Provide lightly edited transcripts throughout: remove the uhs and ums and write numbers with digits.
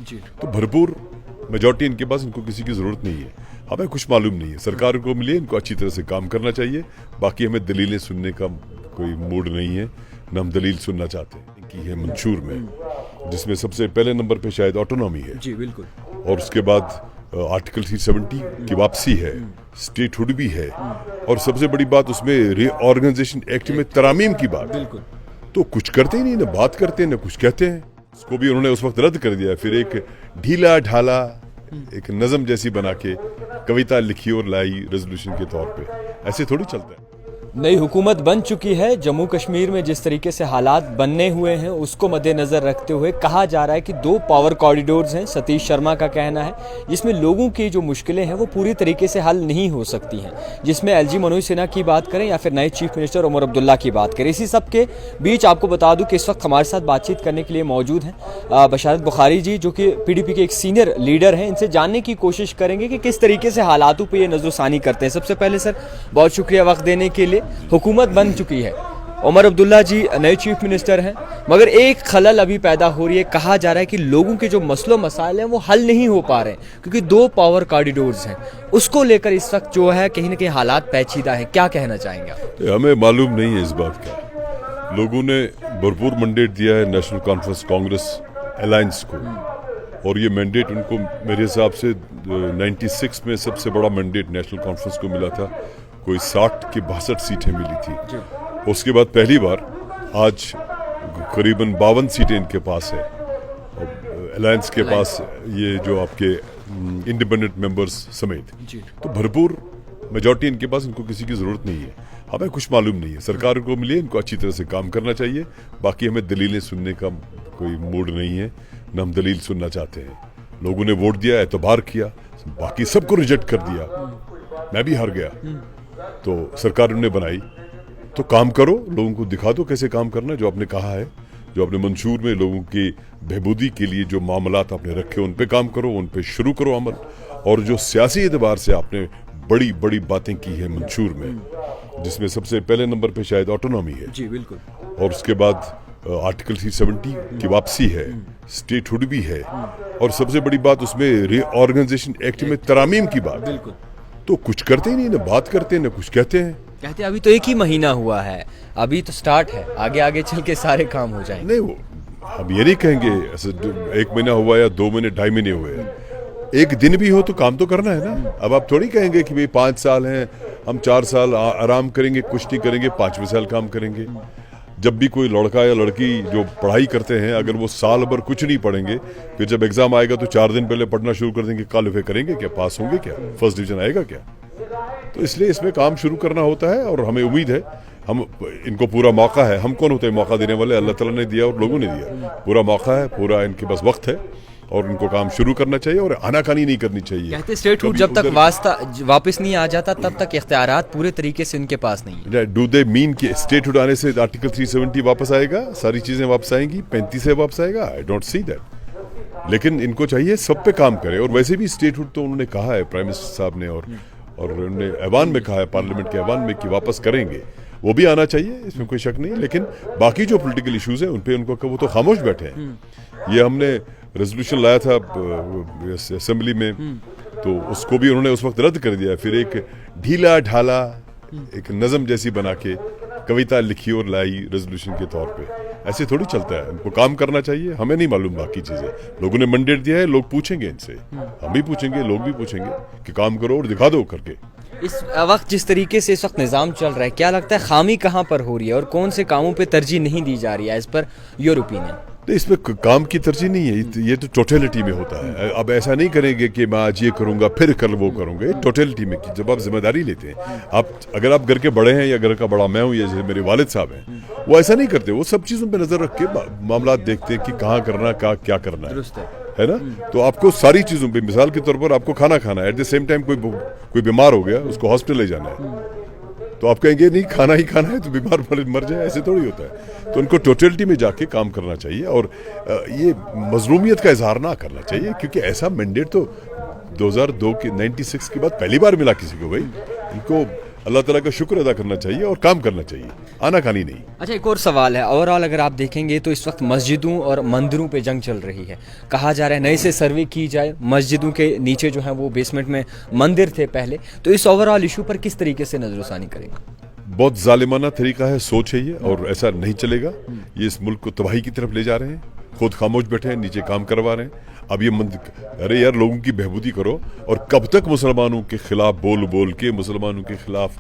जी। तो भरपूर मेजॉरिटी इनके पास, इनको किसी की जरूरत नहीं है। हमें कुछ मालूम नहीं है, सरकार को मिली, इनको अच्छी तरह से काम करना चाहिए। बाकी हमें दलीलें सुनने का कोई मूड नहीं है, न हम दलील सुनना चाहते हैं। की है मंशूर में, जिसमें सबसे पहले नंबर पे शायद ऑटोनॉमी है जी बिल्कुल, और उसके बाद आर्टिकल 370 की वापसी है, स्टेटहुड भी है, और सबसे बड़ी बात उसमें रीऑर्गेनाइजेशन एक्ट में तरामीम की बात। बिल्कुल। तो कुछ करते ही नहीं, ना बात करते हैं ना कुछ कहते हैं। उसको भी उन्होंने उस वक्त रद्द कर दिया। फिर एक ढीला ढाला एक नज़म जैसी बना के कविता लिखी और लाई रेजोल्यूशन के तौर पे। ऐसे थोड़ी चलता है। नई हुकूमत बन चुकी है। जम्मू कश्मीर में जिस तरीके से हालात बनने हुए हैं उसको मद्देनजर रखते हुए कहा जा रहा है कि 2 पावर कॉरिडोर्स हैं, सतीश शर्मा का कहना है, जिसमें लोगों की जो मुश्किलें हैं वो पूरी तरीके से हल नहीं हो सकती हैं। जिसमें एलजी मनोज सिन्हा की बात करें या फिर नए चीफ मिनिस्टर उमर अब्दुल्ला की बात करें। इसी सब के बीच आपको बता दूं कि इस वक्त हमारे साथ बातचीत करने के लिए मौजूद हैं बशारत बुखारी जी, जो कि PDP के एक सीनियर लीडर हैं। इनसे जानने की कोशिश करेंगे कि किस तरीके से हालातों पर ये नज़रसानी करते हैं। सबसे पहले सर, बहुत शुक्रिया वक्त देने के लिए। हुकूमत बन चुकी है, उमर अब्दुल्ला जी नए चीफ मिनिस्टर हैं, मगर एक खलल अभी पैदा हो रही है। कहा जा रहा है कि लोगों के जो मसलों मसाइल हैं वो हल नहीं हो पा रहे हैं क्योंकि 2 पावर कॉरिडोर्स हैं। उसको लेकर इस वक्त जो है कहीं ना कहीं हालात पेचीदा हैं। क्या कहना चाहेंगे आप? तो हमें मालूम नहीं है इस बात का। लोगों ने भरपूर मैंडेट दिया है नेशनल कॉन्फ्रेंस कांग्रेस अलायंस को, और ये मैंडेट उनको मेरे हिसाब से 96 में सबसे बड़ा मैंडेट नेशनल कॉन्फ्रेंस को मिला था। कोई 60 की 62 सीटें मिली थी। उसके बाद पहली बार आज करीबन 52 सीटें इनके पास है। अलायंस के पास ये जो आपके इंडिपेंडेंट मेंबर्स समेत, तो भरपूर मेजॉरिटी इनके पास, इनको किसी की जरूरत नहीं है। हमें कुछ मालूम नहीं है, सरकार को मिली, इनको अच्छी तरह से काम करना चाहिए। बाकी हमें दलीलें सुनने का कोई मूड नहीं है, न हम दलील सुनना चाहते हैं। लोगों ने वोट दिया, एतबार किया, बाकी सबको रिजेक्ट कर दिया। मैं भी हार गया, तो सरकार ने बनाई तो काम करो, लोगों को दिखा दो कैसे काम करना। जो आपने कहा है, जो आपने मंशूर में लोगों की बहबूदी के लिए जो मामलात आपने रखे, उन पे काम करो, उन पे शुरू करो अमल। और जो सियासी एतबार से आपने बड़ी बड़ी बातें की है मंशूर में, जिसमें सबसे पहले नंबर पे शायद ऑटोनॉमी है जी बिल्कुल, और उसके बाद आर्टिकल 370 की वापसी है, स्टेटहुड भी है, और सबसे बड़ी बात उसमें रीऑर्गेनाइजेशन एक्ट में तरामीम की बात। बिल्कुल। तो कुछ करते ही नहीं, ना बात करते हैं ना कुछ कहते हैं। अभी तो 1 ही महीना हुआ है, अभी तो स्टार्ट है, आगे आगे चल के सारे काम हो जाएंगे। नहीं, वो हम ये नहीं कहेंगे ऐसे 1 महीना हुआ या 2 महीने 2.5 महीने हुए हैं। 1 दिन भी हो तो काम तो करना है ना। अब आप थोड़ी कहेंगे कि भाई 5 साल हैं, हम 4 साल आराम करेंगे, कुछ नहीं करेंगे, 5वें साल काम करेंगे। जब भी कोई लड़का या लड़की जो पढ़ाई करते हैं, अगर वो साल भर कुछ नहीं पढ़ेंगे, फिर जब एग्जाम आएगा तो 4 दिन पहले पढ़ना शुरू कर देंगे, क्वालिफाई करेंगे क्या, पास होंगे क्या, फर्स्ट डिवीजन आएगा क्या? तो इसलिए इसमें काम शुरू करना होता है और हमें उम्मीद है, हम इनको पूरा मौका है। हम कौन होते हैं मौका देने वाले? अल्लाह ताला ने दिया और लोगों ने दिया। पूरा मौका है, पूरा इनके पास वक्त है और इनको काम शुरू करना चाहिए और आनाकानी नहीं करनी चाहिए। कहते स्टेटहुड जब तक वापस नहीं आ जाता तब तक इख्तियारात पूरे तरीके से इनके पास नहीं है। डू दे मीन कि स्टेटहुड आने से आर्टिकल 370 वापस आएगा, सारी चीजें वापस आएंगी, 35 से वापस आएगा? I don't see that. लेकिन इनको चाहिए सब पे काम करे। और वैसे भी स्टेटहुड तो उन्होंने कहा है प्राइम मिनिस्टर साहब ने, और उन्होंने ऐवान में कहा है, पार्लियामेंट के ऐवान में, कि वापस करेंगे। वो भी आना चाहिए, इसमें कोई शक नहीं। लेकिन बाकी जो पॉलिटिकल इश्यूज हैं उन पे उनको, वो तो खामोश बैठे हैं। ये हमने रेजोल्यूशन लाया था असेंबली में, तो उसको भी उन्होंने उस वक्त रद्द कर दिया। फिर एक ढीला ढाला एक नज़म जैसी बना के कविता लिखी और लाई रेजोल्यूशन के तौर पे। ऐसे थोड़ी चलता है, उनको काम करना चाहिए। हमें नहीं मालूम बाकी चीजें, लोगों ने मैंडेट दिया है, लोग पूछेंगे इनसे, हम भी पूछेंगे, लोग भी पूछेंगे कि काम करो और दिखा दो करके। इस वक्त जिस तरीके से इस वक्त निज़ाम चल रहा है, क्या लगता है खामी कहाँ पर हो रही है और कौन से कामों पे तरजीह नहीं दी जा रही है? इस पर योर ओपिनियन? तो इसमें काम की तरजीह नहीं है, ये तो टोटलिटी में होता है। अब ऐसा नहीं करेंगे कि मैं आज ये करूंगा फिर कल वो करूंगा। टोटलिटी में जब आप जिम्मेदारी लेते हैं, अगर आप घर के बड़े हैं या घर का बड़ा मैं हूँ या जैसे मेरे वालिद साहब हैं, वो ऐसा नहीं करते। वो सब चीज़ों पे नज़र रख के मामला देखते हैं कि कहाँ करना, क्या करना है ना। तो आपको सारी चीज़ों पे, मिसाल के तौर पर आपको खाना खाना है, एट द सेम टाइम कोई बीमार हो गया, उसको हॉस्पिटल ले जाना है, तो आप कहेंगे नहीं खाना ही खाना है तो बीमार मर जाए, ऐसे थोड़ी होता है। तो उनको टोटलिटी में जाके काम करना चाहिए और ये मजलूमियत का इजहार ना करना चाहिए, क्योंकि ऐसा मैंडेट तो 2002 के 96 के बाद पहली बार मिला किसी को। भाई इनको अल्लाह ताला का शुक्र अदा करना चाहिए और काम करना चाहिए, आनाकानी नहीं। अच्छा, एक और सवाल है। ओवरऑल अगर आप देखेंगे तो इस वक्त मस्जिदों और मंदिरों पे जंग चल रही है। कहा जा रहा है नए से सर्वे की जाए, मस्जिदों के नीचे जो है वो बेसमेंट में मंदिर थे पहले, तो इस ओवरऑल इशू पर किस तरीके से नजरसानी करेंगे? बहुत जालिमाना तरीका है, सोच है ये, और ऐसा नहीं चलेगा। ये इस मुल्क को तबाही की तरफ ले जा रहे हैं, खुद खामोश बैठे हैं, नीचे काम करवा रहे हैं। अब ये अरे यार, लोगों की बहबूदी करो। और कब तक मुसलमानों के खिलाफ बोल बोल के, मुसलमानों के खिलाफ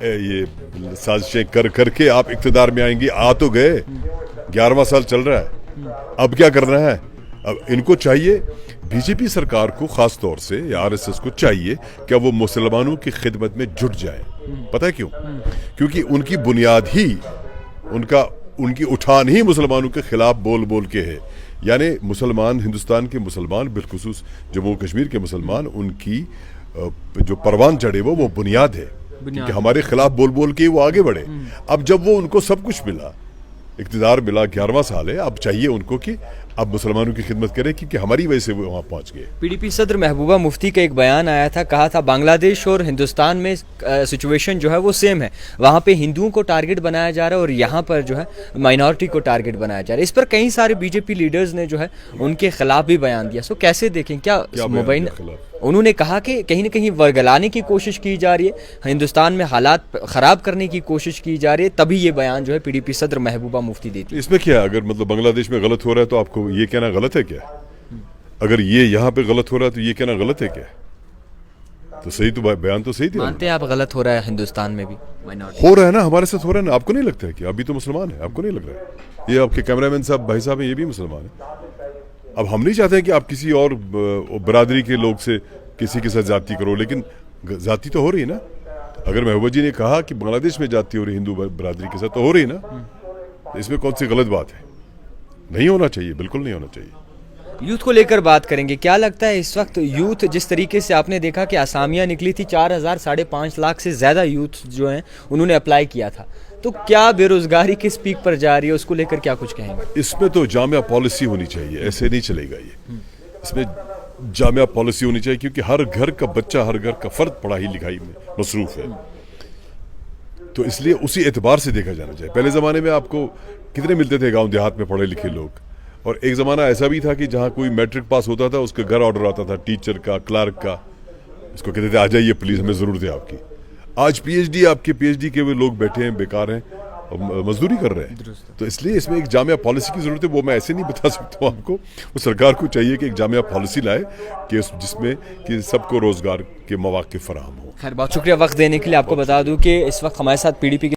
ये साजिशें कर करके आप इक़्तिदार में आएंगे? आ तो गए, 11वां साल चल रहा है, अब क्या करना है? अब इनको चाहिए, बीजेपी सरकार को खास तौर से या आरएसएस को चाहिए कि वो मुसलमानों की खिदमत में जुट जाए। पता है क्यों? क्योंकि उनकी बुनियाद ही, उनकी उठान ही मुसलमानों के खिलाफ बोल बोल के है। यानी मुसलमान, हिंदुस्तान के मुसलमान, बिलखुसूस जम्मू कश्मीर के मुसलमान, उनकी जो परवान चढ़े वो बुनियाद है, क्योंकि हमारे खिलाफ बोल बोल के वो आगे बढ़े। अब जब वो उनको सब कुछ मिला, इक़्तिदार मिला, 11वां साल है, अब चाहिए उनको कि अब मुसलमानों की खिदमत करें, क्योंकि हमारी वजह से वो वहाँ पहुँच गए। पीडीपी सदर महबूबा मुफ्ती का एक बयान आया था, कहा था बांग्लादेश और हिंदुस्तान में सिचुएशन जो है वो सेम है, वहाँ पे हिंदुओं को टारगेट बनाया जा रहा है और यहाँ पर जो है माइनॉरिटी को टारगेट बनाया जा रहा है। इस पर कई सारे बीजेपी लीडर्स ने जो है उनके खिलाफ भी बयान दिया। सो कैसे देखें, क्या मोबाइल, उन्होंने कहा कि कहीं ना कहीं वर्गलाने की कोशिश की जा रही है, हिंदुस्तान में हालात खराब करने की कोशिश की जा रही है, तभी ये बयान जो है पीडीपी सदर महबूबा मुफ्ती देती है। इसमें क्या, अगर मतलब बांग्लादेश में गलत हो रहा है तो आपको ये कहना गलत है क्या? अगर ये यहाँ पे गलत हो रहा है तो ये कहना गलत है क्या? तो सही, तो बयान तो सही दिया। मानते हैं आप गलत हो रहा है हिंदुस्तान में भी? हो रहा है ना, हमारे साथ हो रहा है ना। आपको नहीं लगता है कि अभी तो मुसलमान है? आपको नहीं लग रहा है? ये आपके कैमरामैन साहब, भाई साहब हैं, ये भी मुसलमान है। अब हम नहीं चाहते कि आप किसी और बरादरी के लोग से किसी के साथ जाति करो, लेकिन जाति तो हो रही है ना। अगर महबूबा जी ने कहा कि बांग्लादेश में जाति हो रही हिंदू बरादरी के साथ, तो हो रही है ना। इसमें कौन सी गलत बात है? नहीं होना चाहिए, बिल्कुल नहीं होना चाहिए। यूथ को लेकर बात करेंगे। क्या लगता है इस वक्त यूथ, जिस तरीके से आपने देखा कि असामियाँ निकली थी, 4,000 साढ़े 5 लाख से ज़्यादा यूथ जो हैं उन्होंने अप्लाई किया था, तो क्या बेरोजगारी किस पीक पर जा रही है, उसको लेकर क्या कुछ कहेंगे? इसमें तो जामिया पॉलिसी होनी चाहिए, ऐसे नहीं चलेगा ये। इसमें जामिया पॉलिसी होनी चाहिए, क्योंकि हर घर का बच्चा, हर घर का फर्द पढ़ाई लिखाई में मसरूफ है, तो इसलिए उसी एतबार से देखा जाना चाहिए। पहले ज़माने में आपको कितने मिलते थे गांव देहात में पढ़े लिखे लोग, और एक ज़माना ऐसा भी था कि जहाँ कोई मैट्रिक पास होता था उसके घर ऑर्डर आता था टीचर का, क्लर्क का, उसको कहते थे आ जाइए प्लीज़, हमें ज़रूरत है आपकी। आज पीएचडी, आपके पीएचडी के वे लोग बैठे हैं, बेकार हैं, मजदूरी कर रहे हैं। तो इसलिए इसमें एक जामिया पॉलिसी की ज़रूरत है। वो मैं ऐसे नहीं बता सकता हूँ आपको, वो सरकार को चाहिए कि एक जामिया पॉलिसी लाए कि जिसमें कि सबको रोज़गार के मौके फराहम हो। खैर, बहुत शुक्रिया वक्त देने के लिए। आपको बता दूं कि इस वक्त हमारे साथ पीडीपी के